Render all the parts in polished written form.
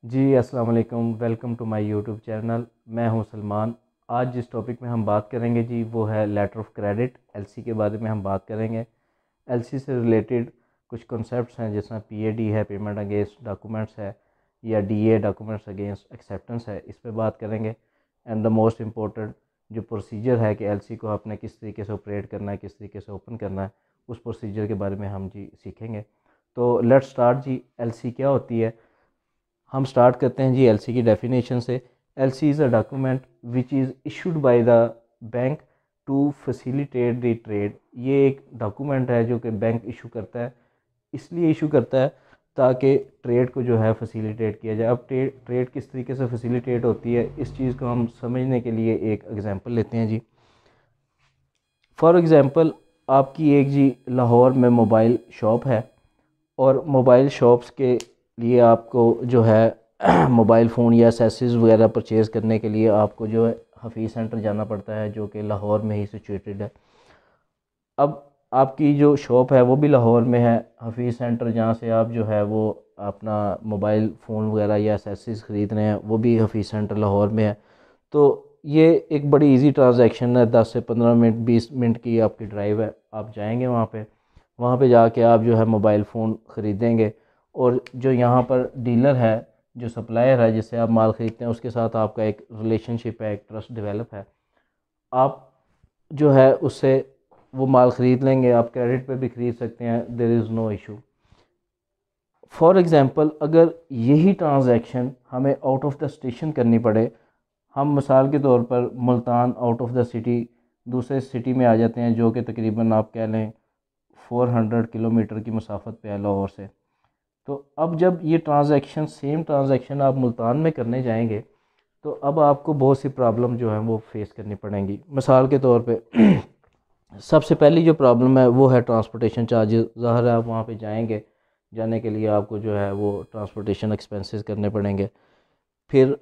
जी अस्सलाम वालेकुम। Welcome to my YouTube channel. मैं हूं सलमान। आज जिस टॉपिक में हम बात करेंगे जी वो है लेटर ऑफ क्रेडिट, एलसी के बारे में हम बात करेंगे। एलसी से रिलेटेड कुछ कॉन्सेप्ट्स हैं, जैसा पीएडी है, पेमेंट अगेंस्ट डॉक्यूमेंट्स है, या डीए डॉक्यूमेंट्स अगेंस्ट एक्सेप्टेंस है, इस पे बात करेंगे। एंड द मोस्ट इम्पोर्टेंट जो प्रोसीजर है कि एलसी को आपने किस तरीके से ऑपरेट करना है, किस तरीके से ओपन करना है, उस प्रोसीजर के बारे में हम जी सीखेंगे। तो लेट्स स्टार्ट जी। एलसी क्या होती है? हम स्टार्ट करते हैं जी एलसी की डेफिनेशन से। LC is a document which is issued by the bank to facilitate the trade. ये एक डॉक्यूमेंट है जो कि बैंक इशू करता है, इसलिए इशू करता है ताकि ट्रेड को जो है फैसिलिटेट किया जाए। अब ट्रेड किस तरीके से फैसिलिटेट होती है, इस चीज़ को हम समझने के लिए एक एग्जांपल लेते हैं जी। फॉर एग्ज़ाम्पल, आपकी एक जी लाहौर में मोबाइल शॉप है, और मोबाइल शॉप्स के लिए आपको जो है मोबाइल फ़ोन या एसेसरीज़ वगैरह परचेज़ करने के लिए आपको जो है हफीज़ सेंटर जाना पड़ता है, जो कि लाहौर में ही सिचुएटेड है। अब आपकी जो शॉप है वो भी लाहौर में है। हफीज़ सेंटर जहाँ से आप जो है वो अपना मोबाइल फ़ोन वगैरह या एसेसरीज़ ख़रीद रहे हैं, वो भी हफीज़ सेंटर लाहौर में है। तो ये एक बड़ी इजी ट्रांजैक्शन है, 10 से 15 मिनट 20 मिनट की आपकी ड्राइव है। आप जाएंगे वहाँ पे जाके आप जो है मोबाइल फ़ोन ख़रीदेंगे, और जो यहाँ पर डीलर है, जो सप्लायर है जिससे आप माल ख़रीदते हैं, उसके साथ आपका एक रिलेशनशिप है, एक ट्रस्ट डेवलप है। आप जो है उससे वो माल ख़रीद लेंगे, आप क्रेडिट पे भी ख़रीद सकते हैं, there is no issue. For example, अगर यही ट्रांजैक्शन हमें आउट ऑफ द स्टेशन करनी पड़े, हम मिसाल के तौर पर Multan out of the city दूसरे सिटी में आ जाते हैं, जो कि तकरीबन आप कह लें 400 किलोमीटर की मुसाफत पे है लाहौर से। तो अब जब ये ट्रांजैक्शन, सेम ट्रांजैक्शन आप मुल्तान में करने जाएंगे, तो अब आपको बहुत सी प्रॉब्लम जो है वो फेस करनी पड़ेंगी। मिसाल के तौर पे सबसे पहली जो प्रॉब्लम है वो है ट्रांसपोर्टेशन चार्जेस। ज़ाहिर है आप वहाँ पे जाएंगे, जाने के लिए आपको जो है वो ट्रांसपोर्टेशन एक्सपेंसेस करने पड़ेंगे। फिर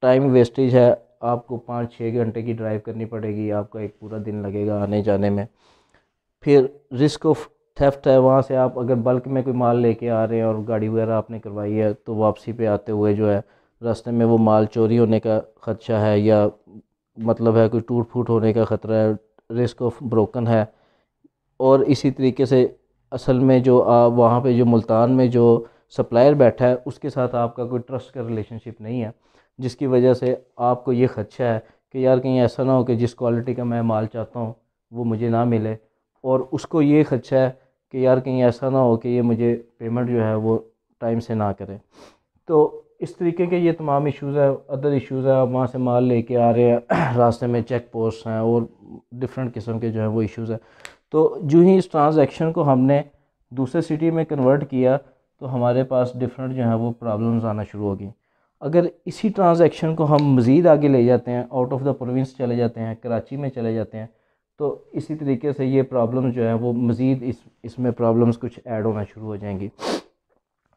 टाइम वेस्टेज है, आपको 5-6 घंटे की ड्राइव करनी पड़ेगी, आपका एक पूरा दिन लगेगा आने जाने में। फिर रिस्क ऑफ थेफ्ट है, वहाँ से आप अगर बल्क में कोई माल लेके आ रहे हैं और गाड़ी वगैरह आपने करवाई है, तो वापसी पे आते हुए जो है रास्ते में वो माल चोरी होने का ख़दशा है, या मतलब है कोई टूट फूट होने का ख़तरा है, रिस्क ऑफ ब्रोकन है। और इसी तरीके से असल में जो वहाँ पे जो मुल्तान में जो सप्लायर बैठा है, उसके साथ आपका कोई ट्रस्ट का रिलेशनशिप नहीं है, जिसकी वजह से आपको ये खदशा है कि यार कहीं ऐसा ना हो कि जिस क्वालिटी का मैं माल चाहता हूँ वो मुझे ना मिले, और उसको ये खदशा है कि यार कहीं ऐसा ना हो कि ये मुझे पेमेंट जो है वो टाइम से ना करे। तो इस तरीके के ये तमाम इश्यूज़ है। अदर इश्यूज़ है, आप वहाँ से माल लेके आ रहे हैं, रास्ते में चेक पोस्ट हैं और डिफरेंट किस्म के जो है वो इश्यूज़ है। तो जो ही इस ट्रांजैक्शन को हमने दूसरे सिटी में कन्वर्ट किया, तो हमारे पास डिफरेंट जो है वो प्रॉब्लम्स आना शुरू होगी। अगर इसी ट्रांजैक्शन को हम मज़ीद आगे ले जाते हैं, आउट ऑफ द प्रोविंस चले जाते हैं, कराची में चले जाते हैं, तो इसी तरीके से ये प्रॉब्लम जो है वो मज़ीद इसमें प्रॉब्लम्स कुछ ऐड होना शुरू हो जाएंगी।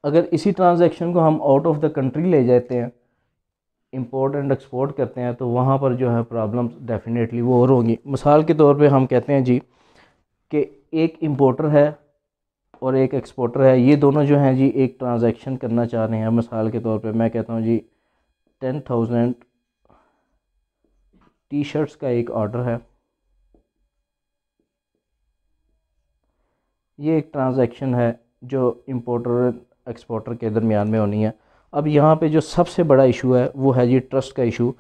अगर इसी ट्रांजैक्शन को हम आउट ऑफ द कंट्री ले जाते हैं, इंपोर्ट एंड एक्सपोर्ट करते हैं, तो वहाँ पर जो है प्रॉब्लम्स डेफिनेटली वो और होंगी। मिसाल के तौर पे हम कहते हैं जी कि एक इंपोर्टर है और एक एक्सपोर्टर है, ये दोनों जो हैं जी एक ट्रांजैक्शन करना चाह रहे हैं। मिसाल के तौर पे मैं कहता हूँ जी 10,000 टी शर्ट्स का एक ऑर्डर है। ये एक ट्रांजैक्शन है जो इंपोर्टर और एक्सपोर्टर के दरमियान में होनी है। अब यहाँ पे जो सबसे बड़ा इशू है वो है जी ट्रस्ट का इशू।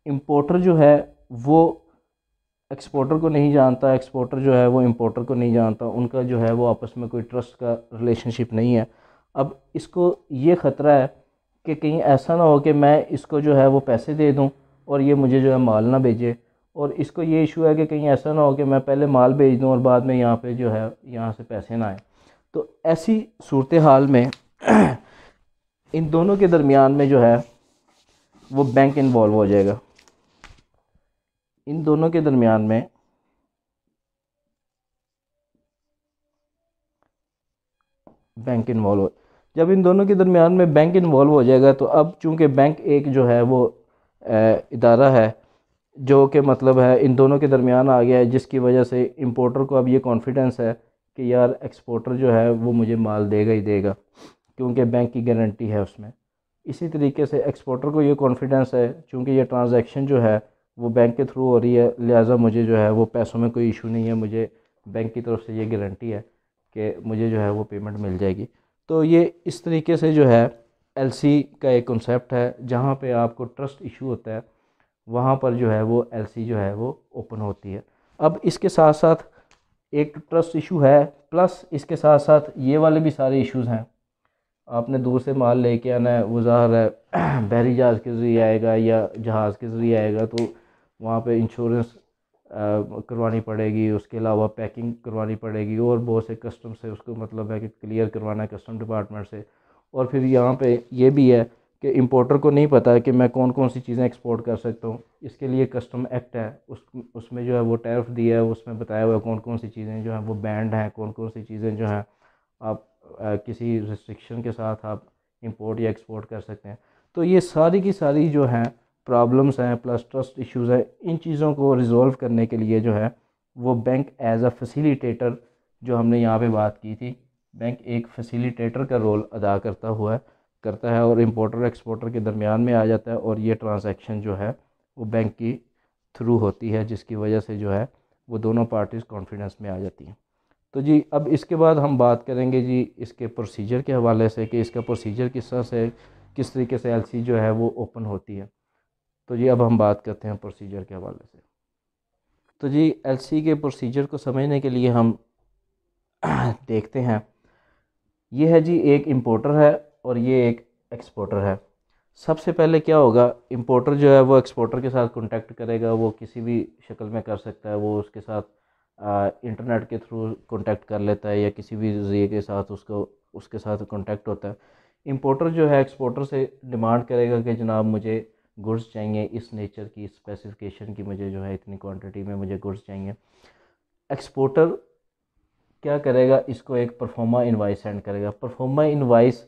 इंपोर्टर जो है वो एक्सपोर्टर को नहीं जानता, एक्सपोर्टर जो है वो इंपोर्टर को नहीं जानता, उनका जो है वो आपस में कोई ट्रस्ट का रिलेशनशिप नहीं है। अब इसको ये ख़तरा है कि कहीं ऐसा ना हो कि मैं इसको जो है वो पैसे दे दूं और ये मुझे जो है माल ना भेजे, और इसको ये इशू है कि कहीं ऐसा ना हो कि मैं पहले माल भेज दूं और बाद में यहाँ पे जो है यहाँ से पैसे ना आए। तो ऐसी सूरत हाल में इन दोनों के दरमियान में जो है वो बैंक इन्वॉल्व हो जाएगा। इन दोनों के दरमियान में बैंक इन्वॉल्व हो जब इन दोनों के दरमियान में बैंक इन्वॉल्व हो जाएगा, तो अब चूंकि बैंक एक जो है वो इदारा है जो कि मतलब है इन दोनों के दरमियान आ गया है, जिसकी वजह से इंपोर्टर को अब ये कॉन्फिडेंस है कि यार एक्सपोर्टर जो है वो मुझे माल देगा ही देगा, क्योंकि बैंक की गारंटी है उसमें। इसी तरीके से एक्सपोर्टर को ये कॉन्फिडेंस है, चूँकि ये ट्रांजैक्शन जो है वो बैंक के थ्रू हो रही है, लिहाजा मुझे जो है वो पैसों में कोई इशू नहीं है, मुझे बैंक की तरफ से ये गारंटी है कि मुझे जो है वो पेमेंट मिल जाएगी। तो ये इस तरीके से जो है एलसी का एक कॉन्सेप्ट है, जहाँ पे आपको ट्रस्ट इशू होता है वहाँ पर जो है वो एलसी जो है वो ओपन होती है। अब इसके साथ साथ एक ट्रस्ट इशू है, प्लस इसके साथ साथ ये वाले भी सारे इश्यूज़ हैं। आपने दूर से माल लेके आना है, वो ज़ाहिर है बहरी जहाज़ के ज़रिए आएगा या जहाज़ के ज़रिए आएगा, तो वहाँ पे इंश्योरेंस करवानी पड़ेगी, उसके अलावा पैकिंग करवानी पड़ेगी और बहुत से कस्टम से उसको मतलब है कि क्लियर करवाना है कस्टम डिपार्टमेंट से। और फिर यहाँ पे ये भी है कि इंपोर्टर को नहीं पता है कि मैं कौन कौन सी चीज़ें एक्सपोर्ट कर सकता हूँ। इसके लिए कस्टम एक्ट है, उसमें जो है वो टैरिफ दिया है, उसमें बताया हुआ है कौन कौन सी चीज़ें जो हैं वो बैंड हैं, कौन कौन सी चीज़ें जो हैं आप किसी रिस्ट्रिक्शन के साथ आप इंपोर्ट या एक्सपोर्ट कर सकते हैं। तो ये सारी की सारी जो हैं प्रॉब्लम्स हैं प्लस ट्रस्ट इश्यूज़ हैं, इन चीज़ों को रिज़ॉल्व करने के लिए जो है वो बैंक एज अ फैसिलिटेटर, जो हमने यहाँ पे बात की थी, बैंक एक फैसिलिटेटर का रोल अदा करता है और इंपोर्टर एक्सपोर्टर के दरमियान में आ जाता है, और ये ट्रांजैक्शन जो है वो बैंक की थ्रू होती है, जिसकी वजह से जो है वो दोनों पार्टीज़ कॉन्फिडेंस में आ जाती हैं। तो जी अब इसके बाद हम बात करेंगे जी इसके प्रोसीजर के हवाले से कि इसका प्रोसीजर किस तरह से, किस तरीके से एलसी जो है वो ओपन होती है। तो जी अब हम बात करते हैं प्रोसीजर के हवाले से। तो जी एलसी के प्रोसीजर को समझने के लिए हम देखते हैं। ये है जी, एक इंपोर्टर है और ये एक एक्सपोर्टर है। सबसे पहले क्या होगा, इंपोर्टर जो है वो एक्सपोर्टर के साथ कांटेक्ट करेगा, वो किसी भी शक्ल में कर सकता है, वो उसके साथ इंटरनेट के थ्रू कांटेक्ट कर लेता है या किसी भी ज़रिए के साथ उसको उसके साथ कांटेक्ट होता है। इंपोर्टर जो है एक्सपोर्टर से डिमांड करेगा कि जनाब मुझे गुड्स चाहिए, इस नेचर की, स्पेसिफिकेशन की, मुझे जो है इतनी क्वांटिटी में मुझे गुड्स चाहिए। एक्सपोर्टर क्या करेगा, इसको एक परफॉर्मा इनवाइस सेंड करेगा। परफॉर्मा इनवाइस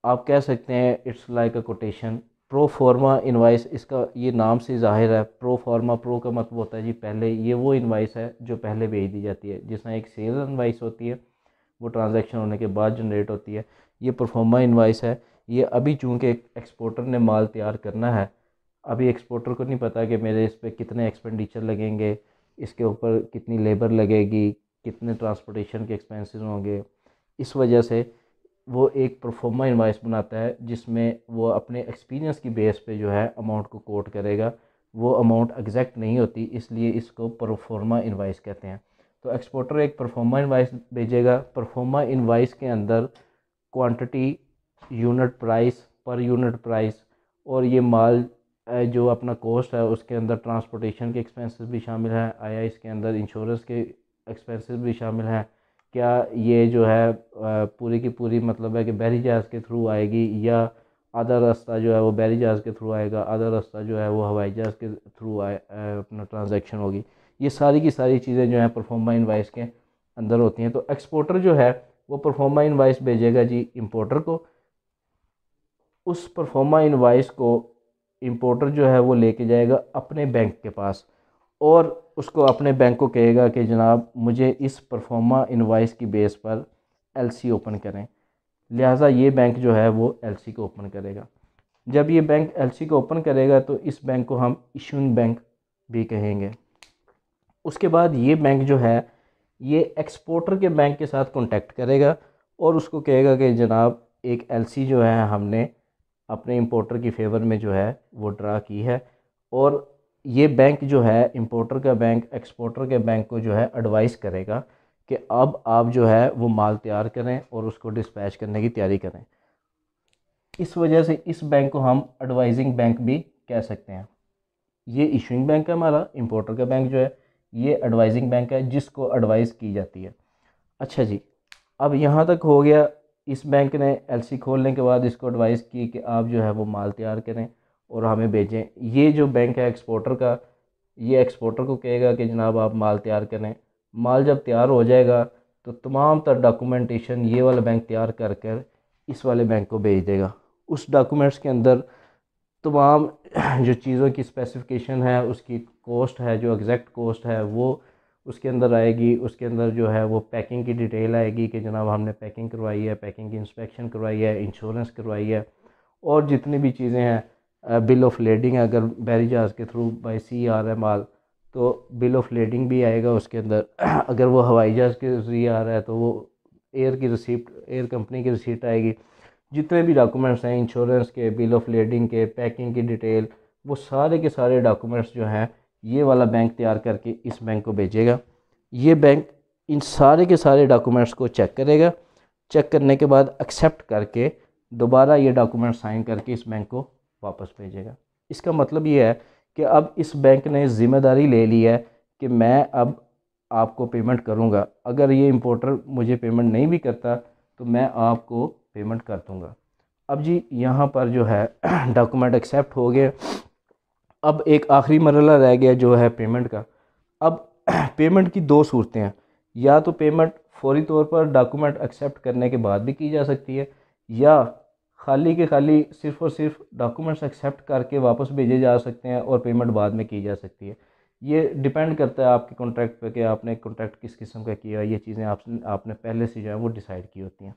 आप कह सकते हैं it's like a quotation. Pro फॉर्मा इनवाइस, इसका ये नाम से ज़ाहिर है, प्रो फॉर्मा, प्रो का मतलब होता है जी पहले, ये वो इनवाइस है जो पहले भेज दी जाती है, जिसमें एक सेल इनवाइस होती है वो ट्रांजैक्शन होने के बाद जनरेट होती है। ये परफॉर्मा इनवाइस है। ये अभी चूँकि एक्सपोर्टर ने माल तैयार करना है, अभी एक्सपोर्टर को नहीं पता कि मेरे इस पर कितने एक्सपेंडिचर लगेंगे, इसके ऊपर कितनी लेबर लगेगी, कितने ट्रांसपोर्टेशन के एक्सपेंसेस होंगे। इस वजह से वो एक प्रोफोर्मा इनवाइस बनाता है जिसमें वो अपने एक्सपीरियंस की बेस पे जो है अमाउंट को कोट करेगा। वो अमाउंट एग्जैक्ट नहीं होती, इसलिए इसको प्रोफोर्मा इनवाइस कहते हैं। तो एक्सपोर्टर एक प्रोफोर्मा इनवाइस भेजेगा। प्रोफोर्मा इनवाइस के अंदर quantity, unit price, per unit price, और ये माल जो अपना कॉस्ट है उसके अंदर ट्रांसपोर्टेशन के एक्सपेंसेस भी शामिल हैं, आया इसके अंदर इंश्योरेंस के एक्सपेंसेस भी शामिल हैं, क्या ये जो है पूरी की पूरी मतलब है कि बहरी जहाज़ के थ्रू आएगी या आधा रास्ता जो है वो बहरी जहाज़ के थ्रू आएगा, आधा रास्ता जो है वो हवाई जहाज़ के थ्रू अपना ट्रांजैक्शन होगी। ये सारी की सारी चीज़ें जो हैं परफॉर्मा इनवाइस के अंदर होती हैं। तो एक्सपोर्टर जो है वो परफॉर्मा इनवाइस भेजेगा जी इंपोर्टर को। उस परफॉर्मा इनवाइस को इंपोर्टर जो है वो लेके जाएगा अपने बैंक के पास, और उसको अपने बैंक को कहेगा कि जनाब मुझे इस परफॉर्मा इनवाइस की बेस पर एलसी ओपन करें। लिहाजा ये बैंक जो है वो एलसी को ओपन करेगा। जब ये बैंक एलसी को ओपन करेगा तो इस बैंक को हम इशूइंग बैंक भी कहेंगे। उसके बाद ये बैंक जो है ये एक्सपोर्टर के बैंक के साथ कांटेक्ट करेगा और उसको कहेगा कि जनाब एक एलसी जो है हमने अपने इंपोर्टर की फेवर में जो है वो ड्रा की है, और ये बैंक जो है इंपोर्टर का बैंक एक्सपोर्टर के बैंक को जो है एडवाइस करेगा कि अब आप जो है वो माल तैयार करें और उसको डिस्पैच करने की तैयारी करें। इस वजह से इस बैंक को हम एडवाइजिंग बैंक भी कह सकते हैं। ये इशूइंग बैंक है हमारा, इंपोर्टर का बैंक जो है ये एडवाइजिंग बैंक है जिसको एडवाइस की जाती है। अच्छा जी, अब यहाँ तक हो गया। इस बैंक ने एलसी खोलने के बाद इसको एडवाइस की कि आप जो है वो माल तैयार करें और हमें भेजें। ये जो बैंक है एक्सपोर्टर का, ये एक्सपोर्टर को कहेगा कि जनाब आप माल तैयार करें। माल जब तैयार हो जाएगा तो तमाम तर डॉक्यूमेंटेशन ये वाला बैंक तैयार कर कर इस वाले बैंक को भेज देगा। उस डॉक्यूमेंट्स के अंदर तमाम जो चीज़ों की स्पेसिफिकेशन है, उसकी कॉस्ट है, जो एग्जैक्ट कॉस्ट है वो उसके अंदर आएगी। उसके अंदर जो है वो पैकिंग की डिटेल आएगी कि जनाब हमने पैकिंग करवाई है, पैकिंग की इंस्पेक्शन करवाई है, इंश्योरेंस करवाई है, और जितनी भी चीज़ें हैं, बिल ऑफ लेडिंग है, अगर बहरी जहाज़ के थ्रू बाई सी आ रहा है माल तो बिल ऑफ लेडिंग भी आएगा उसके अंदर। अगर वो हवाई जहाज़ के ज़रिए आ रहा है तो वो एयर की रिसिप्ट, एयर कंपनी की रिसिप्ट आएगी। जितने भी डॉक्यूमेंट्स हैं, इंश्योरेंस के, बिल ऑफ लेडिंग के, पैकिंग की डिटेल, वो सारे के सारे डॉक्यूमेंट्स जो हैं ये वाला बैंक तैयार करके इस बैंक को भेजेगा। ये बैंक इन सारे के सारे डॉक्यूमेंट्स को चेक करेगा। चेक करने के बाद एक्सेप्ट करके दोबारा ये डॉक्यूमेंट साइन करके इस बैंक को वापस भेजेगा। इसका मतलब ये है कि अब इस बैंक ने ज़िम्मेदारी ले ली है कि मैं अब आपको पेमेंट करूंगा। अगर ये इंपोर्टर मुझे पेमेंट नहीं भी करता तो मैं आपको पेमेंट कर दूंगा। अब जी यहाँ पर जो है डॉक्यूमेंट एक्सेप्ट हो गए। अब एक आखिरी मरहला रह गया जो है पेमेंट का। अब पेमेंट की दो सूरतें हैं, या तो पेमेंट फौरी तौर पर डॉक्यूमेंट एक्सेप्ट करने के बाद भी की जा सकती है, या खाली के खाली सिर्फ़ और सिर्फ डॉक्यूमेंट्स एक्सेप्ट करके वापस भेजे जा सकते हैं और पेमेंट बाद में की जा सकती है। ये डिपेंड करता है आपके कॉन्ट्रैक्ट पे कि आपने कॉन्ट्रैक्ट किस किस्म का किया। ये चीज़ें आपने पहले से जो है वो डिसाइड की होती हैं।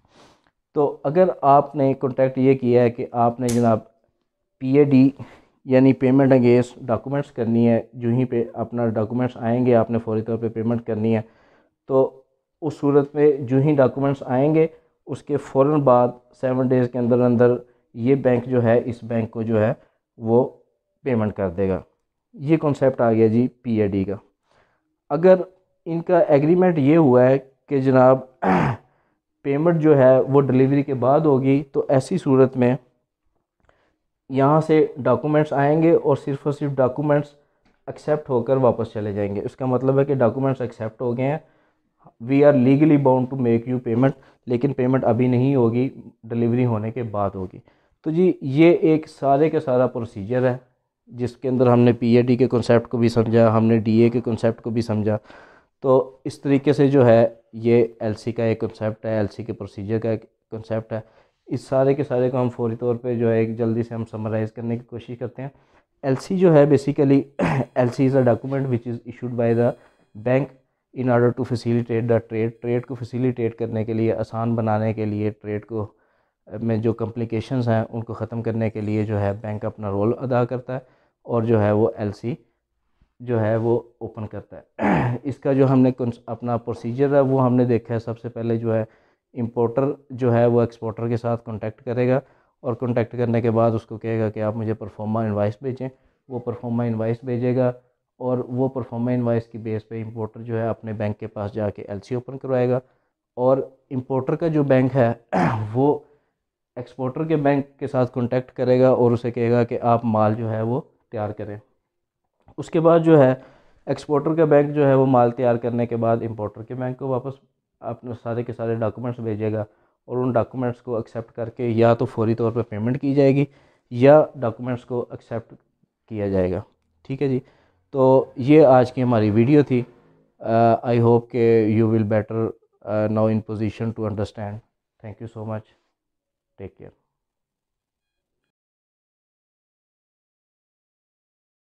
तो अगर आपने कॉन्ट्रैक्ट ये किया है कि आपने जनाब PAD यानी पेमेंट अगेंस्ट डॉक्यूमेंट्स करनी है, जो ही पे अपना डॉक्यूमेंट्स आएंगे आपने फौरी तौर पे पेमेंट करनी है, तो उस सूरत में जो ही डॉक्यूमेंट्स आएंगे उसके फ़ौरन बाद 7 डेज़ के अंदर अंदर ये बैंक जो है इस बैंक को जो है वो पेमेंट कर देगा। ये कॉन्सेप्ट आ गया जी PAD का। अगर इनका एग्रीमेंट ये हुआ है कि जनाब पेमेंट जो है वो डिलीवरी के बाद होगी, तो ऐसी सूरत में यहाँ से डॉक्यूमेंट्स आएंगे और सिर्फ डॉक्यूमेंट्स एक्सेप्ट होकर वापस चले जाएंगे। इसका मतलब है कि डॉक्यूमेंट्स एक्सेप्ट हो गए हैं, we are legally bound to make you payment, लेकिन पेमेंट अभी नहीं होगी, डिलीवरी होने के बाद होगी। तो जी ये एक सारे का सारा प्रोसीजर है जिसके अंदर हमने PAD के कॉन्सेप्ट को भी समझा, हमने DA के कॉन्सेप्ट को भी समझा। तो इस तरीके से जो है ये LC का एक कॉन्सेप्ट है, LC के प्रोसीजर का एक कॉन्सेप्ट है। इस सारे के सारे को हम फौरी तौर पे जो है एक जल्दी से हम समराइज़ करने की कोशिश करते हैं। LC जो है basically LC is a document which is issued by the bank in order to facilitate the trade को फैसिलिटेट करने के लिए, आसान बनाने के लिए, ट्रेड को में जो कॉम्प्लिकेशंस हैं उनको ख़त्म करने के लिए जो है बैंक अपना रोल अदा करता है और जो है वो LC जो है वो ओपन करता है। इसका जो हमने अपना प्रोसीजर है वो हमने देखा है। सबसे पहले जो है इंपोर्टर जो है वो एक्सपोर्टर के साथ कांटेक्ट करेगा और कांटेक्ट करने के बाद उसको कहेगा कि आप मुझे परफॉर्मा इनवाइस भेजें। वो परफॉर्मा इनवाइस भेजेगा और वो परफॉर्मा इनवाइस की बेस पे इंपोर्टर जो है अपने बैंक के पास जाके LC ओपन करवाएगा और इंपोर्टर का जो बैंक है वो एक्सपोर्टर के बैंक के साथ कांटेक्ट करेगा और उसे कहेगा कि आप माल जो है वो तैयार करें। उसके बाद जो है एक्सपोर्टर का बैंक जो है वो माल तैयार करने के बाद इंपोर्टर के बैंक को वापस अपने सारे के सारे डॉक्यूमेंट्स भेजेगा और उन डॉक्यूमेंट्स को एक्सेप्ट करके या तो फौरी तौर पर पेमेंट की जाएगी या डॉक्यूमेंट्स को एक्सेप्ट किया जाएगा। ठीक है जी, तो ये आज की हमारी वीडियो थी। आई होप के you will better now in position to understand. Thank you so much, take care.